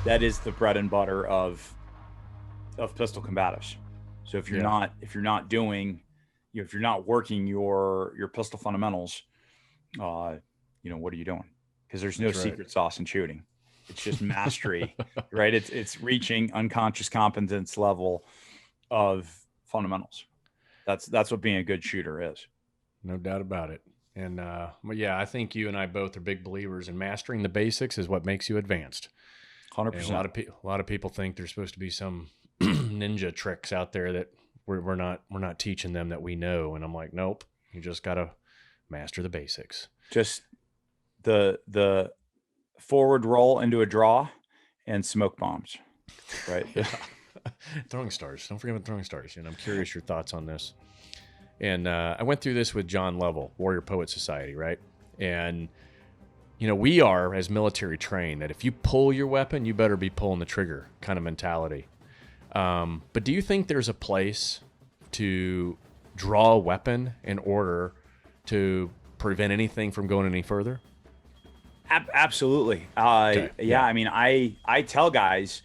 that is the bread and butter of pistol combatives. So if you're Yeah, not doing, if you're not working your pistol fundamentals, uh, what are you doing? Because there's no that's right. secret sauce in shooting. It's just mastery, right? It's reaching unconscious competence level of fundamentals. That's what being a good shooter is. No doubt about it. And but yeah, I think you and I both are big believers in mastering the basics is what makes you advanced. And 100%. a lot of people think there's supposed to be some ninja tricks out there that we're not teaching them that we know. And I'm like, nope, you just gotta master the basics. Just the forward roll into a draw and smoke bombs, right? Yeah. Throwing stars. Don't forget about throwing stars. And I'm curious your thoughts on this. And I went through this with John Lovell, Warrior Poet Society, right? And we are as military trained that if you pull your weapon, you better be pulling the trigger kind of mentality. But do you think there's a place to draw a weapon in order to prevent anything from going any further? Absolutely. Okay. Yeah. Yeah. I mean, I tell guys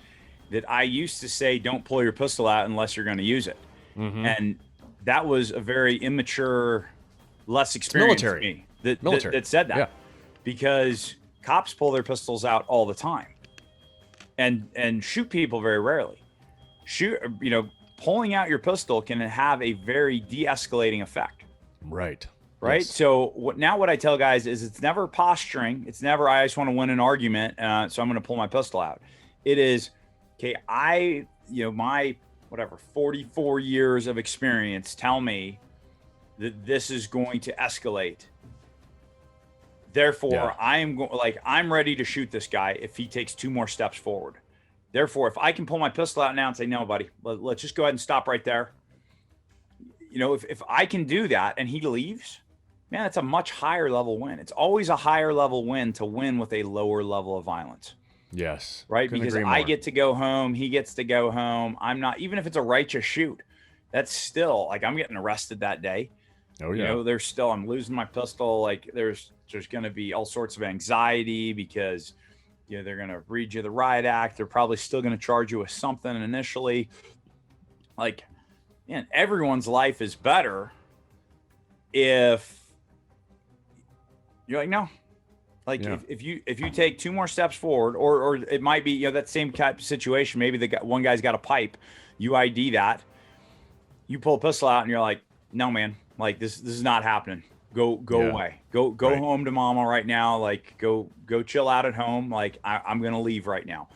that I used to say, don't pull your pistol out unless you're going to use it, Mm-hmm. and that was a very immature, less It's experienced military. me that Military. that said Yeah. that, because cops pull their pistols out all the time and shoot people very rarely. Shoot, pulling out your pistol can have a very de-escalating effect. Right. Right. Yes. So what I tell guys is it's never posturing. It's never, I just want to win an argument. So I'm going to pull my pistol out. It is, okay, my whatever, 44 years of experience tell me that this is going to escalate. Yeah. Therefore, I'm ready to shoot this guy if he takes two more steps forward. Therefore, if I can pull my pistol out now and say, no, buddy, let's just go ahead and stop right there. If I can do that and he leaves, man, that's a much higher level win. It's always a higher level win to win with a lower level of violence, Yes. right? Couldn't Because agree I more. get to go home, he gets to go home. I'm not, even if it's a righteous shoot, that's still like I'm getting arrested that day. Oh yeah. I'm losing my pistol. Like there's going to be all sorts of anxiety because they're going to read you the riot act. They're probably still going to charge you with something initially. Like, man, everyone's life is better if you're like, no, like Yeah. if you take two more steps forward, or it might be that same type of situation. Maybe one guy's got a pipe, you ID that, you pull a pistol out, and you're like, no, man, like this is not happening. Go Yeah. away. Go Right. home to mama right now. Like go chill out at home. Like I'm gonna leave right now.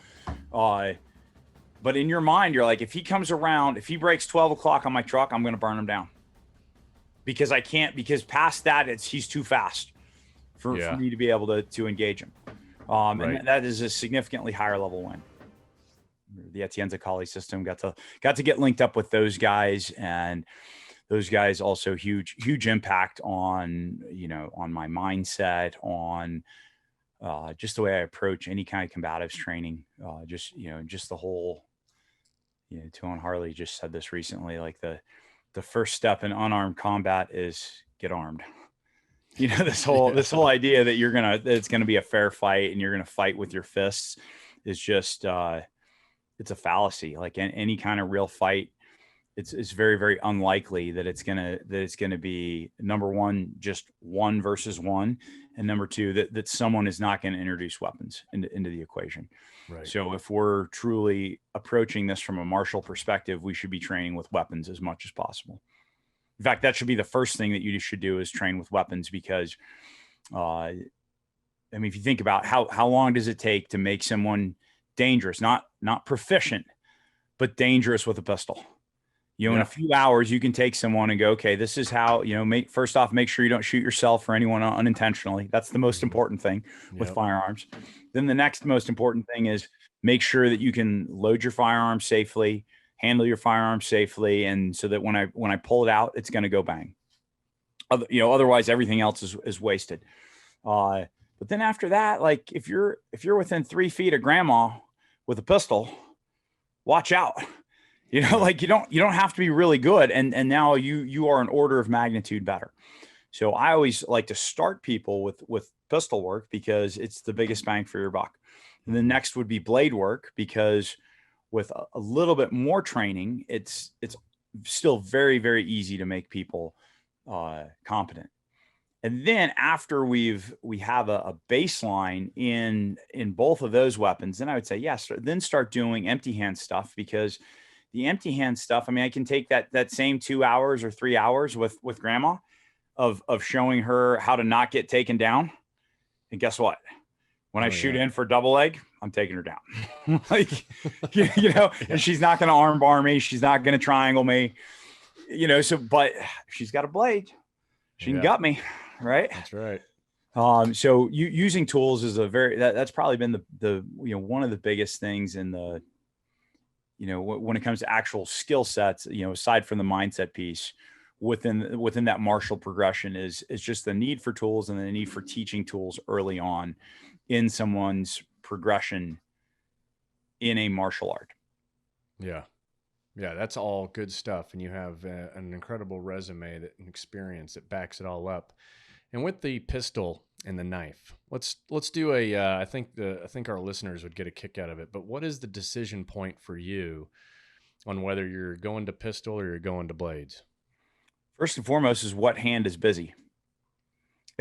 But in your mind, you're like, if he comes around, if he breaks 12 o'clock on my truck, I'm gonna burn him down because I can't. Because past that, he's too fast for Yeah. me to be able to engage him. Right. And that is a significantly higher level win. The Atienza Kali system got to get linked up with those guys, and those guys also huge impact on on my mindset, on just the way I approach any kind of combatives training. Just the whole. Tuan Harley just said this recently. Like the first step in unarmed combat is get armed. This whole idea that that it's gonna be a fair fight and you're gonna fight with your fists is just it's a fallacy. Like any kind of real fight, it's very, very unlikely that it's gonna be, number one, just one versus one, and number two, that someone is not going to introduce weapons into the equation. Right. So if we're truly approaching this from a martial perspective, we should be training with weapons as much as possible. In fact, that should be the first thing that you should do, is train with weapons, because if you think about how long does it take to make someone dangerous, not proficient, but dangerous with a pistol. In Yeah. a few hours, you can take someone and go, okay, this is how, first off, make sure you don't shoot yourself or anyone unintentionally. That's the most important thing with Yep. firearms. Then the next most important thing is make sure that you can load your firearm safely, handle your firearm safely, and so that when I pull it out, it's going to go bang. Otherwise everything else is wasted. But then after that, like if you're within 3 feet of grandma with a pistol, watch out. Like you don't have to be really good, and now you are an order of magnitude better. So I always like to start people with pistol work because it's the biggest bang for your buck. And the next would be blade work, because with a little bit more training, it's still very, very easy to make people competent. And then after we have a baseline in both of those weapons, then I would say, yes, then start doing empty hand stuff, because the empty hand stuff, I mean, I can take that same 2 hours or 3 hours with grandma of showing her how to not get taken down. And guess what? When I shoot in for double leg, I'm taking her down. Like, and she's not going to arm bar me. She's not going to triangle me, but she's got a blade. She can gut me. Right. That's right. So using tools is that's probably been the one of the biggest things in the, when it comes to actual skill sets, aside from the mindset piece within that martial progression is just the need for tools and the need for teaching tools early on in someone's progression in a martial art. Yeah. Yeah, that's all good stuff. And you have an incredible resume and experience that backs it all up. And with the pistol and the knife, let's do I think our listeners would get a kick out of it. But what is the decision point for you on whether you're going to pistol or you're going to blades? First and foremost is what hand is busy.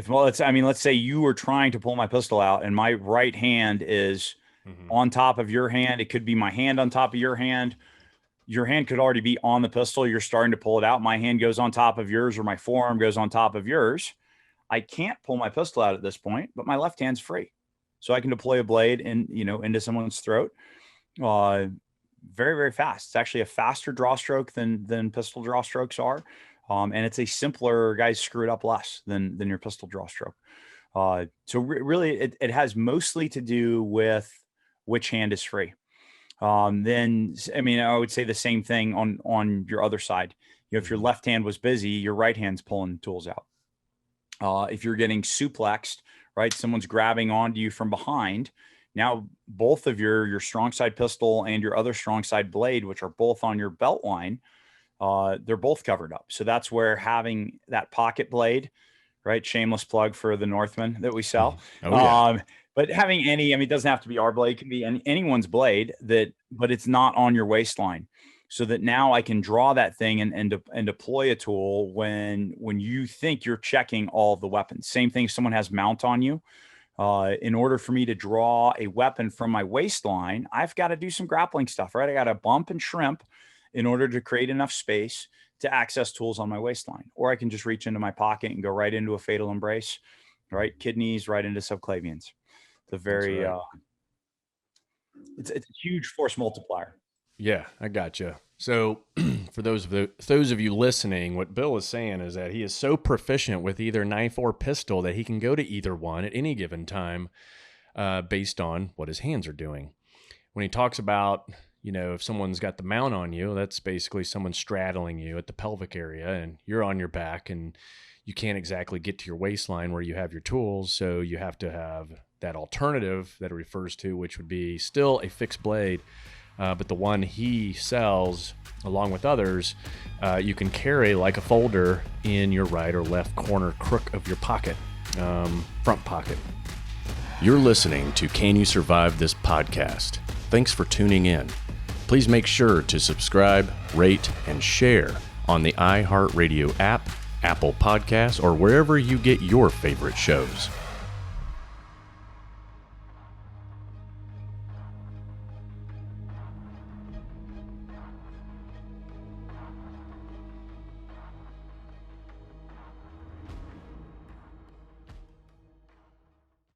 Let's say you were trying to pull my pistol out and my right hand is on top of your hand. It could be my hand on top of your hand. Your hand could already be on the pistol. You're starting to pull it out. My hand goes on top of yours, or my forearm goes on top of yours. I can't pull my pistol out at this point, but my left hand's free. So I can deploy a blade into someone's throat very, very fast. It's actually a faster draw stroke than pistol draw strokes are. And it's a simpler, guys screw it up less than your pistol draw stroke. Really it has mostly to do with which hand is free. Then, I would say the same thing on your other side. If your left hand was busy, your right hand's pulling tools out. If you're getting suplexed, right, someone's grabbing onto you from behind. Now, both of your strong side pistol and your other strong side blade, which are both on your belt line, they're both covered up. So that's where having that pocket blade, right? Shameless plug for the Northman that we sell. But having it doesn't have to be our blade, it can be anyone's blade but it's not on your waistline. So that now I can draw that thing and deploy a tool when you think you're checking all of the weapons. Same thing if someone has mount on you. In order for me to draw a weapon from my waistline, I've got to do some grappling stuff, right? I got to bump and shrimp in order to create enough space to access tools on my waistline. Or I can just reach into my pocket and go right into a fatal embrace, right? Kidneys right into subclavians. It's a huge force multiplier. Yeah, I gotcha. So for those of you listening, what Bill is saying is that he is so proficient with either knife or pistol that he can go to either one at any given time based on what his hands are doing. When he talks about, if someone's got the mount on you, that's basically someone straddling you at the pelvic area and you're on your back and you can't exactly get to your waistline where you have your tools. So you have to have that alternative that it refers to, which would be still a fixed blade. But the one he sells, along with others, you can carry like a folder in your right or left corner crook of your pocket, front pocket. You're listening to Can You Survive This Podcast? Thanks for tuning in. Please make sure to subscribe, rate, and share on the iHeartRadio app, Apple Podcasts, or wherever you get your favorite shows.